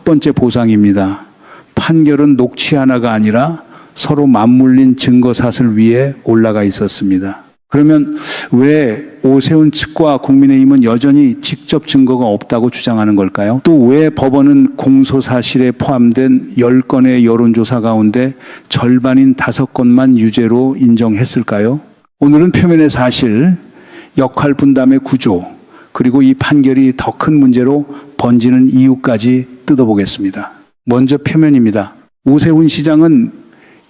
번째 보상입니다. 판결은 녹취 하나가 아니라 서로 맞물린 증거사슬 위에 올라가 있었습니다. 그러면 왜 오세훈 측과 국민의힘은 여전히 직접 증거가 없다고 주장하는 걸까요? 또 왜 법원은 공소사실에 포함된 10건의 여론조사 가운데 절반인 5건만 유죄로 인정했을까요? 오늘은 표면의 사실, 역할 분담의 구조, 그리고 이 판결이 더 큰 문제로 번지는 이유까지 뜯어보겠습니다. 먼저 표면입니다. 오세훈 시장은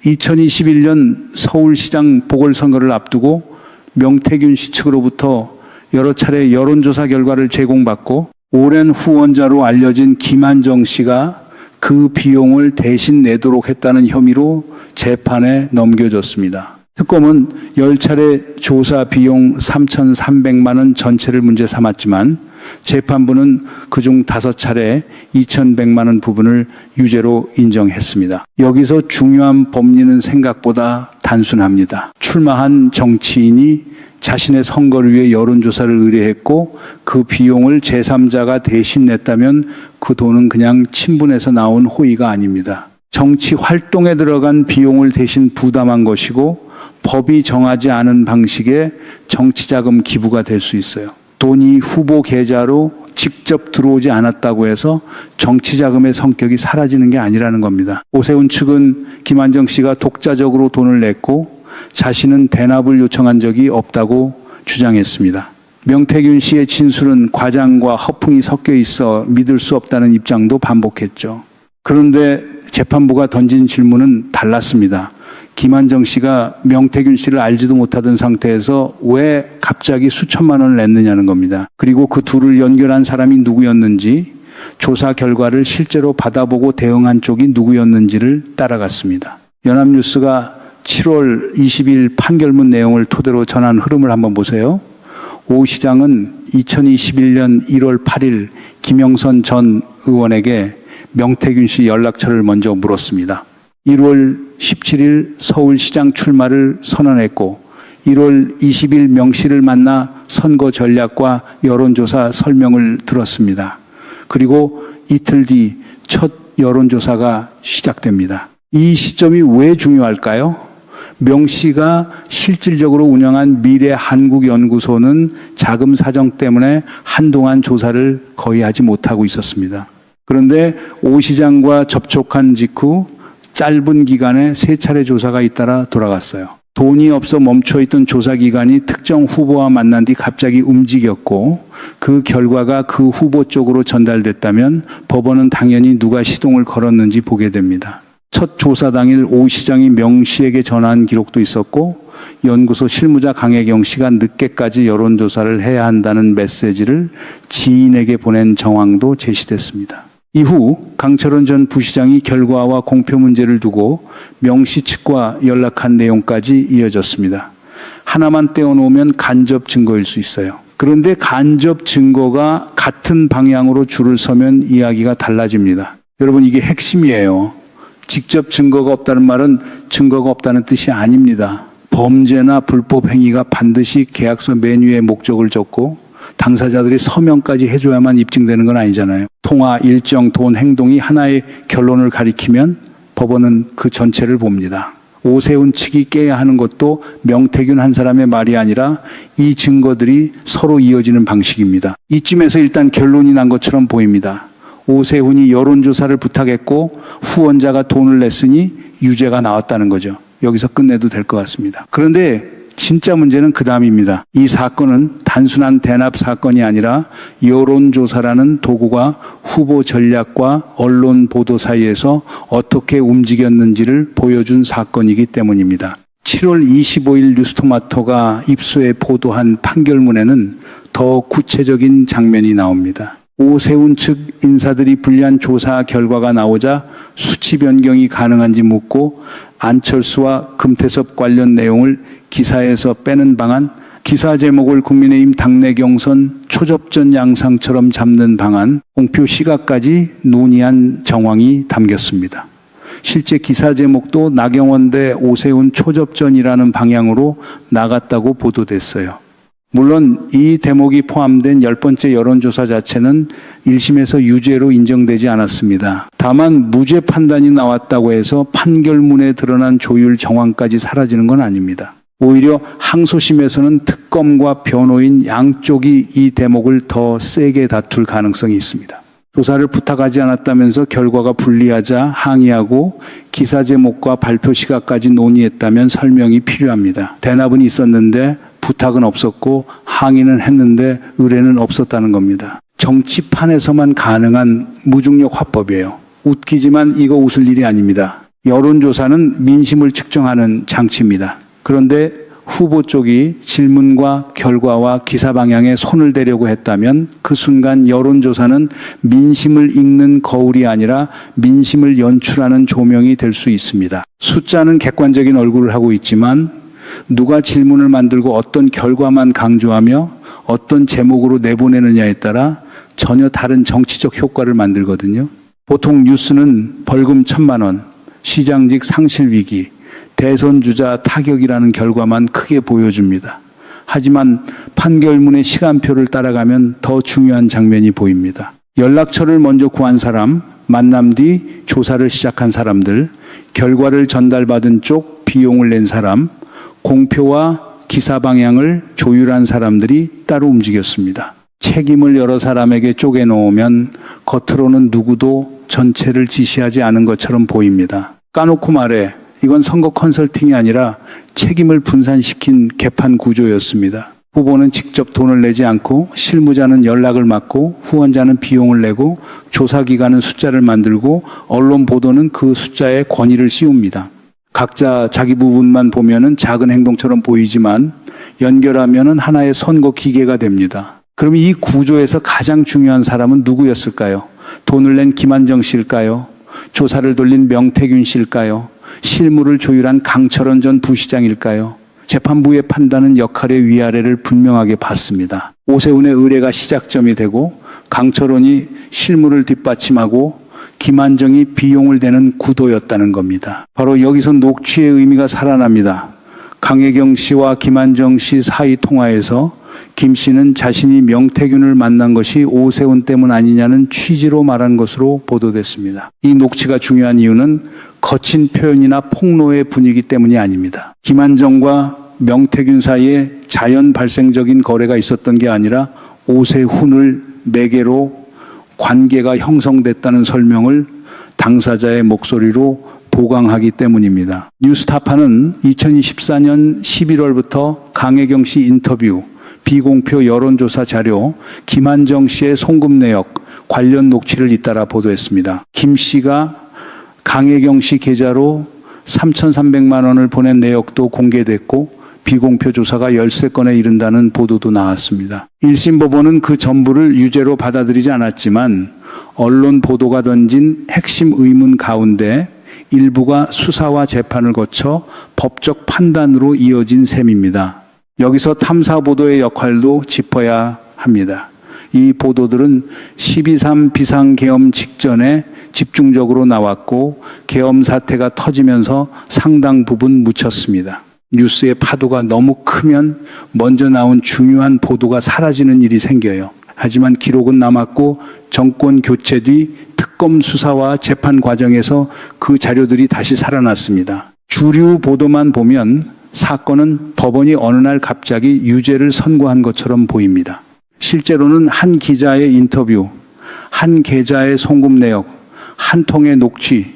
2021년 서울시장 보궐선거를 앞두고 명태균 씨 측으로부터 여러 차례 여론조사 결과를 제공받고 오랜 후원자로 알려진 김한정 씨가 그 비용을 대신 내도록 했다는 혐의로 재판에 넘겨졌습니다. 특검은 10차례 조사 비용 3,300만 원 전체를 문제 삼았지만 재판부는 그중 5차례 2,100만 원 부분을 유죄로 인정했습니다. 여기서 중요한 법리는 생각보다 단순합니다. 출마한 정치인이 자신의 선거를 위해 여론조사를 의뢰했고 그 비용을 제3자가 대신 냈다면 그 돈은 그냥 친분에서 나온 호의가 아닙니다. 정치 활동에 들어간 비용을 대신 부담한 것이고 법이 정하지 않은 방식의 정치자금 기부가 될 수 있어요. 돈이 후보 계좌로 직접 들어오지 않았다고 해서 정치자금의 성격이 사라지는 게 아니라는 겁니다. 오세훈 측은 김한정 씨가 독자적으로 돈을 냈고 자신은 대납을 요청한 적이 없다고 주장했습니다. 명태균 씨의 진술은 과장과 허풍이 섞여 있어 믿을 수 없다는 입장도 반복했죠. 그런데 재판부가 던진 질문은 달랐습니다. 김한정 씨가 명태균 씨를 알지도 못하던 상태에서 왜 갑자기 수천만 원을 냈느냐는 겁니다. 그리고 그 둘을 연결한 사람이 누구였는지, 조사 결과를 실제로 받아보고 대응한 쪽이 누구였는지를 따라갔습니다. 연합뉴스가 7월 20일 판결문 내용을 토대로 전한 흐름을 한번 보세요. 오 시장은 2021년 1월 8일 김영선 전 의원에게 명태균 씨 연락처를 먼저 물었습니다. 1월 17일 서울시장 출마를 선언했고 1월 20일 명 씨를 만나 선거 전략과 여론조사 설명을 들었습니다. 그리고 이틀 뒤 첫 여론조사가 시작됩니다. 이 시점이 왜 중요할까요? 명 씨가 실질적으로 운영한 미래한국연구소는 자금 사정 때문에 한동안 조사를 거의 하지 못하고 있었습니다. 그런데 오 시장과 접촉한 직후 짧은 기간에 3차례 조사가 잇따라 돌아갔어요. 돈이 없어 멈춰있던 조사 기간이 특정 후보와 만난 뒤 갑자기 움직였고 그 결과가 그 후보 쪽으로 전달됐다면 법원은 당연히 누가 시동을 걸었는지 보게 됩니다. 첫 조사 당일 오 시장이 명 씨에게 전화한 기록도 있었고 연구소 실무자 강혜경 씨가 늦게까지 여론조사를 해야 한다는 메시지를 지인에게 보낸 정황도 제시됐습니다. 이후 강철원 전 부시장이 결과와 공표 문제를 두고 명 씨 측과 연락한 내용까지 이어졌습니다. 하나만 떼어놓으면 간접 증거일 수 있어요. 그런데 간접 증거가 같은 방향으로 줄을 서면 이야기가 달라집니다. 여러분, 이게 핵심이에요. 직접 증거가 없다는 말은 증거가 없다는 뜻이 아닙니다. 범죄나 불법 행위가 반드시 계약서 메뉴에 목적을 적고 당사자들이 서명까지 해줘야만 입증되는 건 아니잖아요. 통화, 일정, 돈, 행동이 하나의 결론을 가리키면 법원은 그 전체를 봅니다. 오세훈 측이 깨야 하는 것도 명태균 한 사람의 말이 아니라 이 증거들이 서로 이어지는 방식입니다. 이쯤에서 일단 결론이 난 것처럼 보입니다. 오세훈이 여론조사를 부탁했고 후원자가 돈을 냈으니 유죄가 나왔다는 거죠. 여기서 끝내도 될 것 같습니다. 그런데 진짜 문제는 그 다음입니다. 이 사건은 단순한 대납 사건이 아니라 여론조사라는 도구가 후보 전략과 언론 보도 사이에서 어떻게 움직였는지를 보여준 사건이기 때문입니다. 7월 25일 뉴스토마토가 입수해 보도한 판결문에는 더 구체적인 장면이 나옵니다. 오세훈 측 인사들이 불리한 조사 결과가 나오자 수치 변경이 가능한지 묻고 안철수와 금태섭 관련 내용을 기사에서 빼는 방안, 기사 제목을 국민의힘 당내 경선 초접전 양상처럼 잡는 방안, 공표 시각까지 논의한 정황이 담겼습니다. 실제 기사 제목도 나경원 대 오세훈 초접전이라는 방향으로 나갔다고 보도됐어요. 물론 이 대목이 포함된 10번째 여론조사 자체는 1심에서 유죄로 인정되지 않았습니다. 다만 무죄 판단이 나왔다고 해서 판결문에 드러난 조율 정황까지 사라지는 건 아닙니다. 오히려 항소심에서는 특검과 변호인 양쪽이 이 대목을 더 세게 다툴 가능성이 있습니다. 조사를 부탁하지 않았다면서 결과가 불리하자 항의하고 기사 제목과 발표 시각까지 논의했다면 설명이 필요합니다. 대납은 있었는데 부탁은 없었고 항의는 했는데 의뢰는 없었다는 겁니다. 정치판에서만 가능한 무중력 화법이에요. 웃기지만 이거 웃을 일이 아닙니다. 여론조사는 민심을 측정하는 장치입니다. 그런데 후보 쪽이 질문과 결과와 기사 방향에 손을 대려고 했다면 그 순간 여론조사는 민심을 읽는 거울이 아니라 민심을 연출하는 조명이 될 수 있습니다. 숫자는 객관적인 얼굴을 하고 있지만 누가 질문을 만들고 어떤 결과만 강조하며 어떤 제목으로 내보내느냐에 따라 전혀 다른 정치적 효과를 만들거든요. 보통 뉴스는 벌금 1,000만 원, 시장직 상실 위기, 대선 주자 타격이라는 결과만 크게 보여줍니다. 하지만 판결문의 시간표를 따라가면 더 중요한 장면이 보입니다. 연락처를 먼저 구한 사람, 만남 뒤 조사를 시작한 사람들, 결과를 전달받은 쪽 비용을 낸 사람, 공표와 기사 방향을 조율한 사람들이 따로 움직였습니다. 책임을 여러 사람에게 쪼개놓으면 겉으로는 누구도 전체를 지시하지 않은 것처럼 보입니다. 까놓고 말해 이건 선거 컨설팅이 아니라 책임을 분산시킨 개판 구조였습니다. 후보는 직접 돈을 내지 않고 실무자는 연락을 맡고 후원자는 비용을 내고 조사기관은 숫자를 만들고 언론 보도는 그 숫자에 권위를 씌웁니다. 각자 자기 부분만 보면은 작은 행동처럼 보이지만 연결하면은 하나의 선거 기계가 됩니다. 그럼 이 구조에서 가장 중요한 사람은 누구였을까요? 돈을 낸 김한정 씨일까요? 조사를 돌린 명태균 씨일까요? 실무를 조율한 강철원 전 부시장일까요? 재판부의 판단은 역할의 위아래를 분명하게 봤습니다. 오세훈의 의뢰가 시작점이 되고 강철원이 실무를 뒷받침하고 김한정이 비용을 대는 구도였다는 겁니다. 바로 여기서 녹취의 의미가 살아납니다. 강혜경 씨와 김한정 씨 사이 통화에서 김 씨는 자신이 명태균을 만난 것이 오세훈 때문 아니냐는 취지로 말한 것으로 보도됐습니다. 이 녹취가 중요한 이유는 거친 표현이나 폭로의 분위기 때문이 아닙니다. 김한정과 명태균 사이에 자연 발생적인 거래가 있었던 게 아니라 오세훈을 매개로 관계가 형성됐다는 설명을 당사자의 목소리로 보강하기 때문입니다. 뉴스타파는 2024년 11월부터 강혜경 씨 인터뷰, 비공표 여론조사 자료, 김한정 씨의 송금 내역 관련 녹취를 잇따라 보도했습니다. 김 씨가 강혜경 씨 계좌로 3,300만 원을 보낸 내역도 공개됐고 비공표 조사가 13건에 이른다는 보도도 나왔습니다. 1심 법원은 그 전부를 유죄로 받아들이지 않았지만 언론 보도가 던진 핵심 의문 가운데 일부가 수사와 재판을 거쳐 법적 판단으로 이어진 셈입니다. 여기서 탐사보도의 역할도 짚어야 합니다. 이 보도들은 12.3 비상계엄 직전에 집중적으로 나왔고 계엄 사태가 터지면서 상당 부분 묻혔습니다. 뉴스의 파도가 너무 크면 먼저 나온 중요한 보도가 사라지는 일이 생겨요. 하지만 기록은 남았고 정권 교체 뒤 특검 수사와 재판 과정에서 그 자료들이 다시 살아났습니다. 주류 보도만 보면 사건은 법원이 어느 날 갑자기 유죄를 선고한 것처럼 보입니다. 실제로는 한 기자의 인터뷰, 한 계좌의 송금 내역, 한 통의 녹취,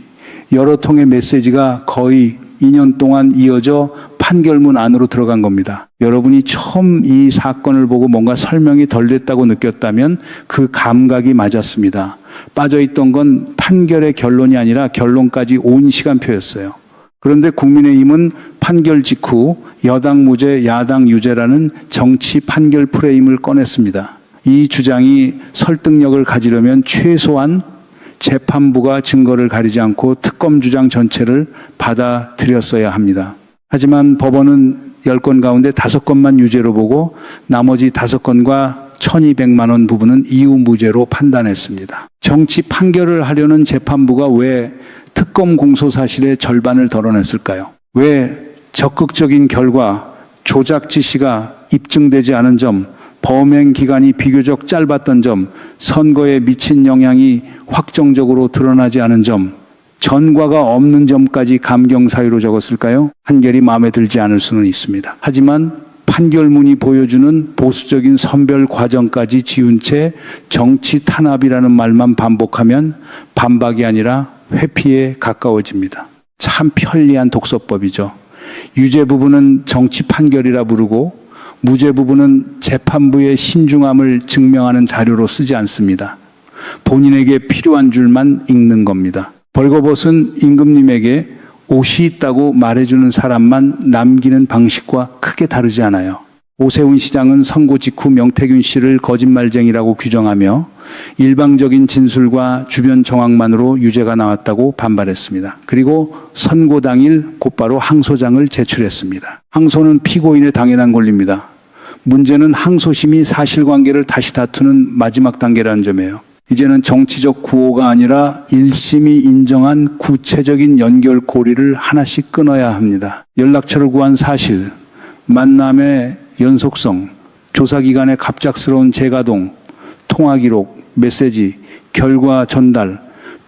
여러 통의 메시지가 거의 2년 동안 이어져 판결문 안으로 들어간 겁니다. 여러분이 처음 이 사건을 보고 뭔가 설명이 덜 됐다고 느꼈다면 그 감각이 맞았습니다. 빠져있던 건 판결의 결론이 아니라 결론까지 온 시간표였어요. 그런데 국민의힘은 판결 직후 여당 무죄, 야당 유죄라는 정치 판결 프레임을 꺼냈습니다. 이 주장이 설득력을 가지려면 최소한 재판부가 증거를 가리지 않고 특검 주장 전체를 받아들였어야 합니다. 하지만 법원은 10건 가운데 5건만 유죄로 보고 나머지 5건과 1,200만 원 부분은 이유 무죄로 판단했습니다. 정치 판결을 하려는 재판부가 왜 특검 공소 사실의 절반을 덜어냈을까요? 왜 적극적인 결과, 조작 지시가 입증되지 않은 점, 범행 기간이 비교적 짧았던 점, 선거에 미친 영향이 확정적으로 드러나지 않은 점, 전과가 없는 점까지 감경 사유로 적었을까요? 판결이 마음에 들지 않을 수는 있습니다. 하지만 판결문이 보여주는 보수적인 선별 과정까지 지운 채 정치 탄압이라는 말만 반복하면 반박이 아니라 회피에 가까워집니다. 참 편리한 독서법이죠. 유죄 부분은 정치 판결이라 부르고 무죄 부분은 재판부의 신중함을 증명하는 자료로 쓰지 않습니다. 본인에게 필요한 줄만 읽는 겁니다. 벌거벗은 임금님에게 옷이 있다고 말해주는 사람만 남기는 방식과 크게 다르지 않아요. 오세훈 시장은 선고 직후 명태균 씨를 거짓말쟁이라고 규정하며 일방적인 진술과 주변 정황만으로 유죄가 나왔다고 반발했습니다. 그리고 선고 당일 곧바로 항소장을 제출했습니다. 항소는 피고인의 당연한 권리입니다. 문제는 항소심이 사실관계를 다시 다투는 마지막 단계라는 점이에요. 이제는 정치적 구호가 아니라 1심이 인정한 구체적인 연결고리를 하나씩 끊어야 합니다. 연락처를 구한 사실, 만남의 연속성, 조사기관의 갑작스러운 재가동, 통화기록, 메시지, 결과 전달,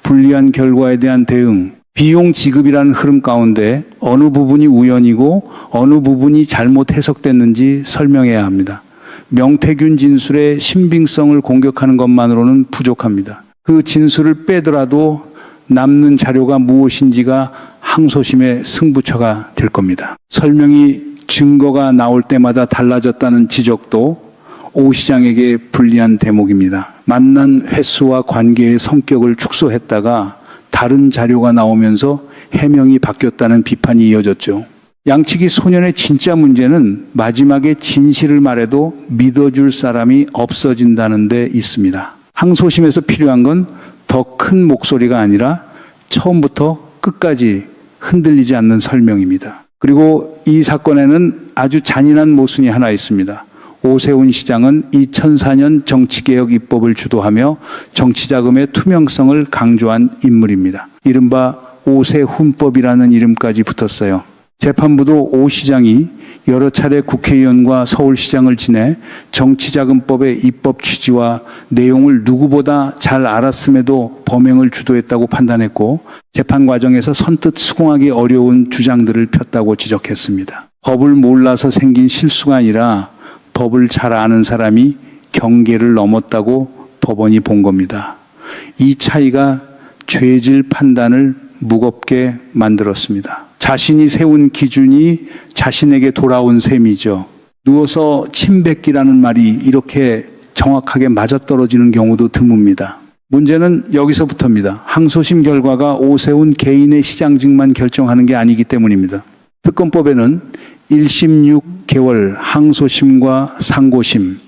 불리한 결과에 대한 대응, 비용 지급이라는 흐름 가운데 어느 부분이 우연이고 어느 부분이 잘못 해석됐는지 설명해야 합니다. 명태균 진술의 신빙성을 공격하는 것만으로는 부족합니다. 그 진술을 빼더라도 남는 자료가 무엇인지가 항소심의 승부처가 될 겁니다. 설명이 증거가 나올 때마다 달라졌다는 지적도 오 시장에게 불리한 대목입니다. 만난 횟수와 관계의 성격을 축소했다가 다른 자료가 나오면서 해명이 바뀌었다는 비판이 이어졌죠. 양측이 소년의 진짜 문제는 마지막에 진실을 말해도 믿어줄 사람이 없어진다는 데 있습니다. 항소심에서 필요한 건 더 큰 목소리가 아니라 처음부터 끝까지 흔들리지 않는 설명입니다. 그리고 이 사건에는 아주 잔인한 모순이 하나 있습니다. 오세훈 시장은 2004년 정치개혁 입법을 주도하며 정치자금의 투명성을 강조한 인물입니다. 이른바 오세훈법이라는 이름까지 붙었어요. 재판부도 오 시장이 여러 차례 국회의원과 서울시장을 지내 정치자금법의 입법 취지와 내용을 누구보다 잘 알았음에도 범행을 주도했다고 판단했고 재판 과정에서 선뜻 수긍하기 어려운 주장들을 폈다고 지적했습니다. 법을 몰라서 생긴 실수가 아니라 법을 잘 아는 사람이 경계를 넘었다고 법원이 본 겁니다. 이 차이가 죄질 판단을 무겁게 만들었습니다. 자신이 세운 기준이 자신에게 돌아온 셈이죠. 누워서 침 뱉기라는 말이 이렇게 정확하게 맞아떨어지는 경우도 드뭅니다. 문제는 여기서부터입니다. 항소심 결과가 오세훈 개인의 시장직만 결정하는 게 아니기 때문입니다. 특검법에는 1심 6개월, 항소심과 상고심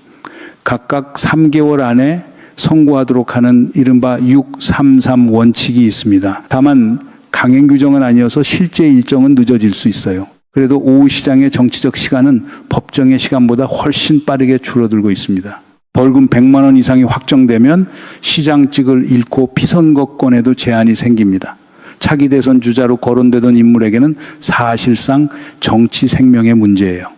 각각 3개월 안에 선고하도록 하는 이른바 633 원칙이 있습니다. 다만 강행 규정은 아니어서 실제 일정은 늦어질 수 있어요. 그래도 오 시장의 정치적 시간은 법정의 시간보다 훨씬 빠르게 줄어들고 있습니다. 벌금 100만 원 이상이 확정되면 시장직을 잃고 피선거권에도 제한이 생깁니다. 차기 대선 주자로 거론되던 인물에게는 사실상 정치 생명의 문제예요.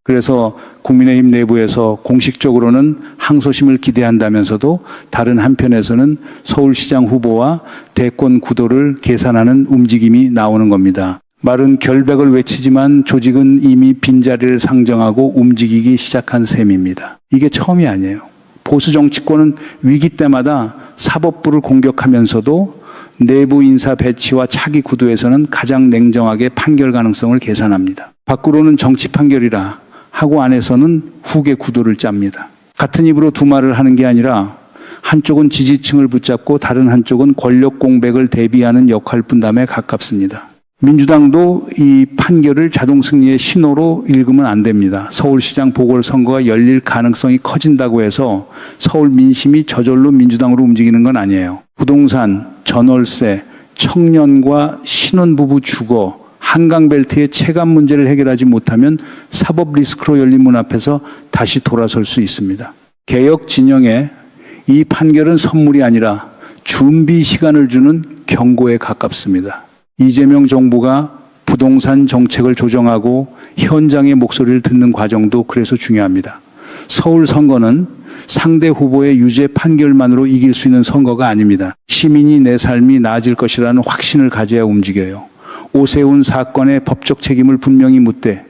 그래서 국민의힘 내부에서 공식적으로는 항소심을 기대한다면서도 다른 한편에서는 서울시장 후보와 대권 구도를 계산하는 움직임이 나오는 겁니다. 말은 결백을 외치지만 조직은 이미 빈자리를 상정하고 움직이기 시작한 셈입니다. 이게 처음이 아니에요. 보수 정치권은 위기 때마다 사법부를 공격하면서도 내부 인사 배치와 차기 구도에서는 가장 냉정하게 판결 가능성을 계산합니다. 밖으로는 정치 판결이라 하고 안에서는 후계 구도를 짭니다. 같은 입으로 두 말을 하는 게 아니라 한쪽은 지지층을 붙잡고 다른 한쪽은 권력 공백을 대비하는 역할 분담에 가깝습니다. 민주당도 이 판결을 자동 승리의 신호로 읽으면 안 됩니다. 서울시장 보궐선거가 열릴 가능성이 커진다고 해서 서울 민심이 저절로 민주당으로 움직이는 건 아니에요. 부동산, 전월세, 청년과 신혼부부 주거, 한강벨트의 체감 문제를 해결하지 못하면 사법 리스크로 열린 문 앞에서 다시 돌아설 수 있습니다. 개혁 진영에 이 판결은 선물이 아니라 준비 시간을 주는 경고에 가깝습니다. 이재명 정부가 부동산 정책을 조정하고 현장의 목소리를 듣는 과정도 그래서 중요합니다. 서울 선거는 상대 후보의 유죄 판결만으로 이길 수 있는 선거가 아닙니다. 시민이 내 삶이 나아질 것이라는 확신을 가져야 움직여요. 오세훈 사건의 법적 책임을 분명히 묻되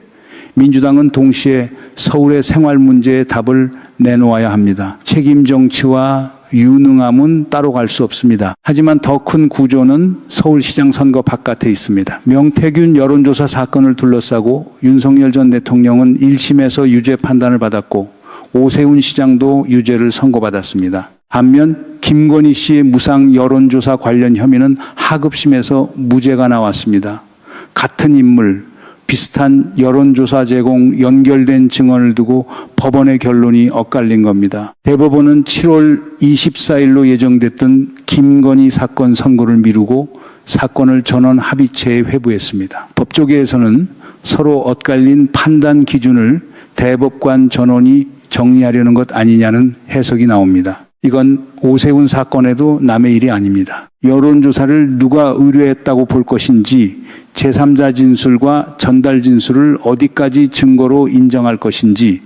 민주당은 동시에 서울의 생활 문제의 답을 내놓아야 합니다. 책임 정치와 유능함은 따로 갈 수 없습니다. 하지만 더 큰 구조는 서울시장 선거 바깥에 있습니다. 명태균 여론조사 사건을 둘러싸고 윤석열 전 대통령은 1심에서 유죄 판단을 받았고 오세훈 시장도 유죄를 선고받았습니다. 반면 김건희 씨의 무상 여론조사 관련 혐의는 하급심에서 무죄가 나왔습니다. 같은 인물, 비슷한 여론조사 제공 연결된 증언을 두고 법원의 결론이 엇갈린 겁니다. 대법원은 7월 24일로 예정됐던 김건희 사건 선고를 미루고 사건을 전원 합의체에 회부했습니다. 법조계에서는 서로 엇갈린 판단 기준을 대법관 전원이 정리하려는 것 아니냐는 해석이 나옵니다. 이건 오세훈 사건에도 남의 일이 아닙니다. 여론조사를 누가 의뢰했다고 볼 것인지 제3자 진술과 전달 진술을 어디까지 증거로 인정할 것인지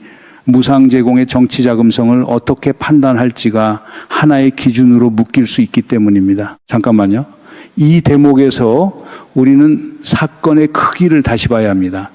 무상 제공의 정치 자금성을 어떻게 판단할지가 하나의 기준으로 묶일 수 있기 때문입니다. 잠깐만요. 이 대목에서 우리는 사건의 크기를 다시 봐야 합니다.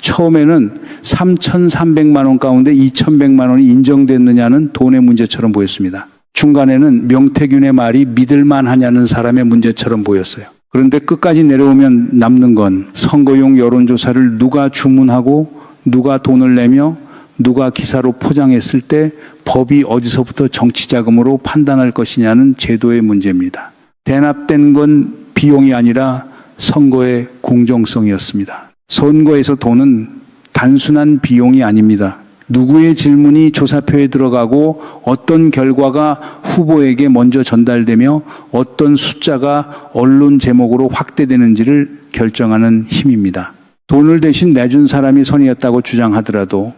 처음에는 3,300만 원 가운데 2,100만 원이 인정됐느냐는 돈의 문제처럼 보였습니다. 중간에는 명태균의 말이 믿을만 하냐는 사람의 문제처럼 보였어요. 그런데 끝까지 내려오면 남는 건 선거용 여론조사를 누가 주문하고 누가 돈을 내며 누가 기사로 포장했을 때 법이 어디서부터 정치자금으로 판단할 것이냐는 제도의 문제입니다. 대납된 건 비용이 아니라 선거의 공정성이었습니다. 선거에서 돈은 단순한 비용이 아닙니다. 누구의 질문이 조사표에 들어가고 어떤 결과가 후보에게 먼저 전달되며 어떤 숫자가 언론 제목으로 확대되는지를 결정하는 힘입니다. 돈을 대신 내준 사람이 선이었다고 주장하더라도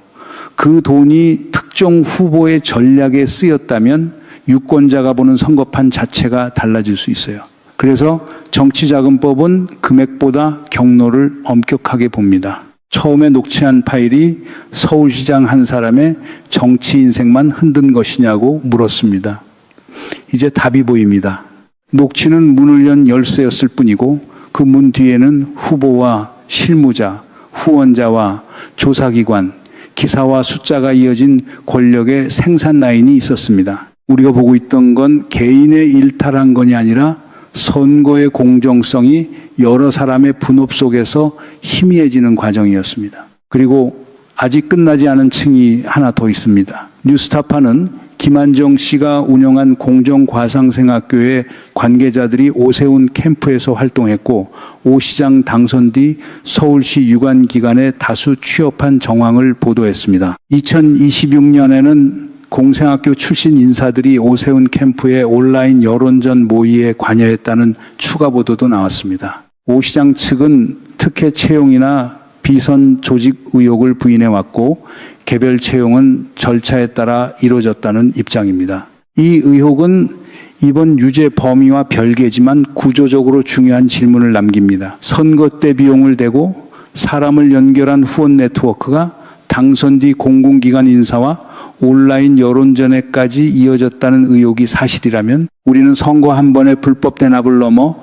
그 돈이 특정 후보의 전략에 쓰였다면 유권자가 보는 선거판 자체가 달라질 수 있어요. 그래서 정치자금법은 금액보다 경로를 엄격하게 봅니다. 처음에 녹취한 파일이 서울시장 한 사람의 정치 인생만 흔든 것이냐고 물었습니다. 이제 답이 보입니다. 녹취는 문을 연 열쇠였을 뿐이고 그 문 뒤에는 후보와 실무자, 후원자와 조사기관, 기사와 숫자가 이어진 권력의 생산 라인이 있었습니다. 우리가 보고 있던 건 개인의 일탈한 건이 아니라 선거의 공정성이 여러 사람의 분업 속에서 희미해지는 과정이었습니다. 그리고 아직 끝나지 않은 층이 하나 더 있습니다. 뉴스타파는 김한정 씨가 운영한 공정과상생학교의 관계자들이 오세훈 캠프에서 활동했고 오 시장 당선 뒤 서울시 유관기관에 다수 취업한 정황을 보도했습니다. 2026년에는 공생학교 출신 인사들이 오세훈 캠프의 온라인 여론전 모의에 관여했다는 추가 보도도 나왔습니다. 오 시장 측은 특혜 채용이나 비선 조직 의혹을 부인해왔고 개별 채용은 절차에 따라 이루어졌다는 입장입니다. 이 의혹은 이번 유죄 범위와 별개지만 구조적으로 중요한 질문을 남깁니다. 선거 때 비용을 대고 사람을 연결한 후원 네트워크가 당선 뒤 공공기관 인사와 온라인 여론전에까지 이어졌다는 의혹이 사실이라면 우리는 선거 한 번의 불법 대납을 넘어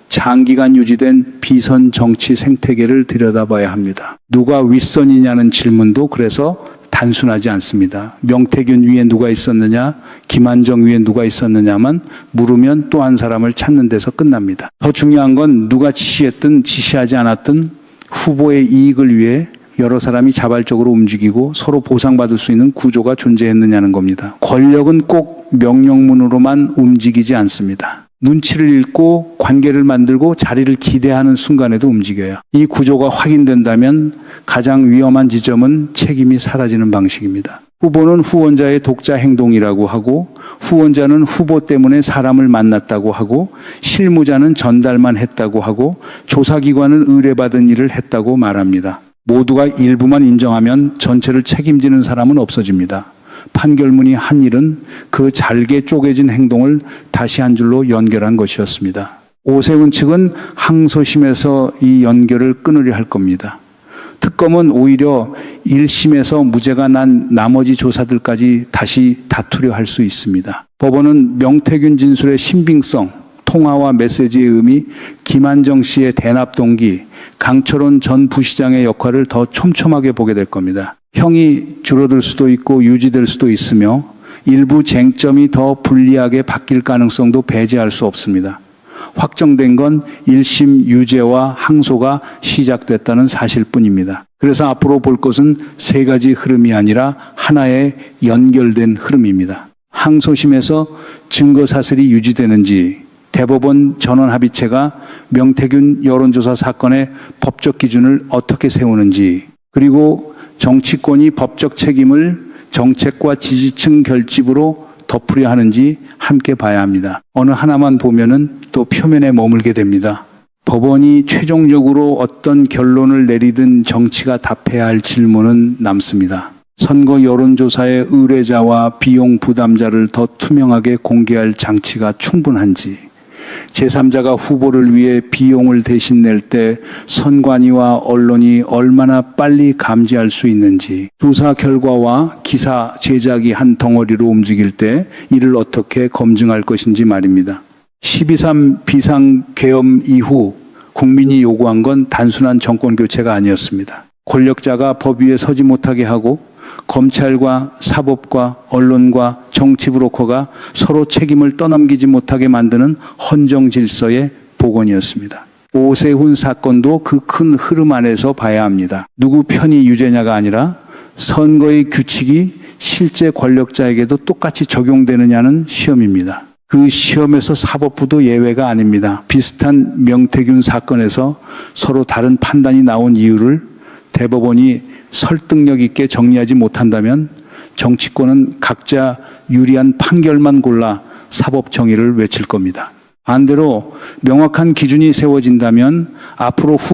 장기간 유지된 비선 정치 생태계를 들여다봐야 합니다. 누가 윗선이냐는 질문도 그래서 단순하지 않습니다. 명태균 위에 누가 있었느냐, 김한정 위에 누가 있었느냐만 물으면 또 한 사람을 찾는 데서 끝납니다. 더 중요한 건 누가 지시했든 지시하지 않았든 후보의 이익을 위해 여러 사람이 자발적으로 움직이고 서로 보상받을 수 있는 구조가 존재했느냐는 겁니다. 권력은 꼭 명령문으로만 움직이지 않습니다. 눈치를 읽고 관계를 만들고 자리를 기대하는 순간에도 움직여요. 이 구조가 확인된다면 가장 위험한 지점은 책임이 사라지는 방식입니다. 후보는 후원자의 독자 행동이라고 하고 후원자는 후보 때문에 사람을 만났다고 하고 실무자는 전달만 했다고 하고 조사기관은 의뢰받은 일을 했다고 말합니다. 모두가 일부만 인정하면 전체를 책임지는 사람은 없어집니다. 판결문이 한 일은 그 잘게 쪼개진 행동을 다시 한 줄로 연결한 것이었습니다. 오세훈 측은 항소심에서 이 연결을 끊으려 할 겁니다. 특검은 오히려 1심에서 무죄가 난 나머지 조사들까지 다시 다투려 할 수 있습니다. 법원은 명태균 진술의 신빙성, 통화와 메시지의 의미, 김한정 씨의 대납 동기, 강철원 전 부시장의 역할을 더 촘촘하게 보게 될 겁니다. 형이 줄어들 수도 있고 유지될 수도 있으며 일부 쟁점이 더 불리하게 바뀔 가능성도 배제할 수 없습니다. 확정된 건 1심 유죄와 항소가 시작됐다는 사실뿐입니다. 그래서 앞으로 볼 것은 세 가지 흐름이 아니라 하나의 연결된 흐름입니다. 항소심에서 증거 사실이 유지되는지, 대법원 전원합의체가 명태균 여론조사 사건의 법적 기준을 어떻게 세우는지, 그리고 정치권이 법적 책임을 정책과 지지층 결집으로 덮으려 하는지 함께 봐야 합니다. 어느 하나만 보면은 또 표면에 머물게 됩니다. 법원이 최종적으로 어떤 결론을 내리든 정치가 답해야 할 질문은 남습니다. 선거 여론조사의 의뢰자와 비용 부담자를 더 투명하게 공개할 장치가 충분한지, 제3자가 후보를 위해 비용을 대신 낼 때 선관위와 언론이 얼마나 빨리 감지할 수 있는지, 조사 결과와 기사 제작이 한 덩어리로 움직일 때 이를 어떻게 검증할 것인지 말입니다. 12.3 비상계엄 이후 국민이 요구한 건 단순한 정권 교체가 아니었습니다. 권력자가 법 위에 서지 못하게 하고 검찰과 사법과 언론과 정치 브로커가 서로 책임을 떠넘기지 못하게 만드는 헌정 질서의 복원이었습니다. 오세훈 사건도 그 큰 흐름 안에서 봐야 합니다. 누구 편이 유죄냐가 아니라 선거의 규칙이 실제 권력자에게도 똑같이 적용되느냐는 시험입니다. 그 시험에서 사법부도 예외가 아닙니다. 비슷한 명태균 사건에서 서로 다른 판단이 나온 이유를 대법원이 설득력 있게 정리하지 못한다면 정치권은 각자 유리한 판결만 골라 사법 정의를 외칠 겁니다. 반대로 명확한 기준이 세워진다면 앞으로